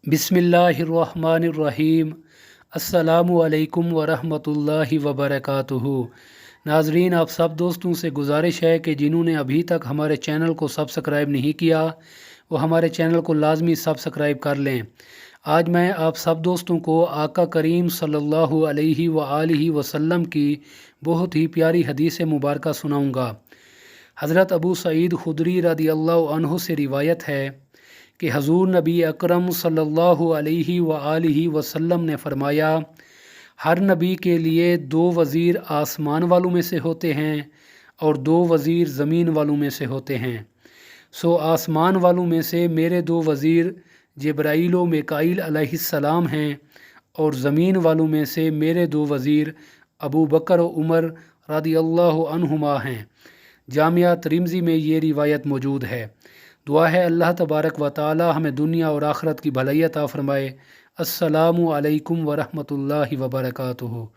बिस्मिल्लाहिर्रहमानिर्रहीम। अस्सलामु अलैकुम वरहमतुल्लाहि वबरकातुहू। नाजरीन, आप सब दोस्तों से गुजारिश है कि जिन्होंने अभी तक हमारे चैनल को सब्सक्राइब नहीं किया वो हमारे चैनल को लाजमी सब्सक्राइब कर लें। आज मैं आप सब दोस्तों को आका करीम सल्लल्लाहु अलैहि वआलिहि वसल्लम की बहुत ही प्यारी हदीस मुबारक सुनाऊँगा। हज़रत अबू सईद खुदरी रदी अल्लाह अन्हु से रिवायत है कि हजूर नबी अकरम सल्लल्लाहु अलैहि वआलिहि वसल्लम ने फरमाया, हर नबी के लिए दो वज़ीर आसमान वालों में से होते हैं और दो वज़ीर ज़मीन वालों में से होते हैं। सो आसमान वालों में से मेरे दो वज़ीर जिब्राईल व मीकाईल अलैहिस्सलाम हैं और ज़मीन वालों में से मेरे दो वज़ीर अबू बकर व उमर रदियल्लाहु अन्हुमा हैं। जामिया तिर्मिज़ी में ये रिवायत मौजूद है। दुआ है अल्लाह तबारक व तआला हमें दुनिया और आखिरत की भलाई अता फ़रमाए। अस्सलामु अलैकुम व रहमतुल्लाहि व बरकातुहू।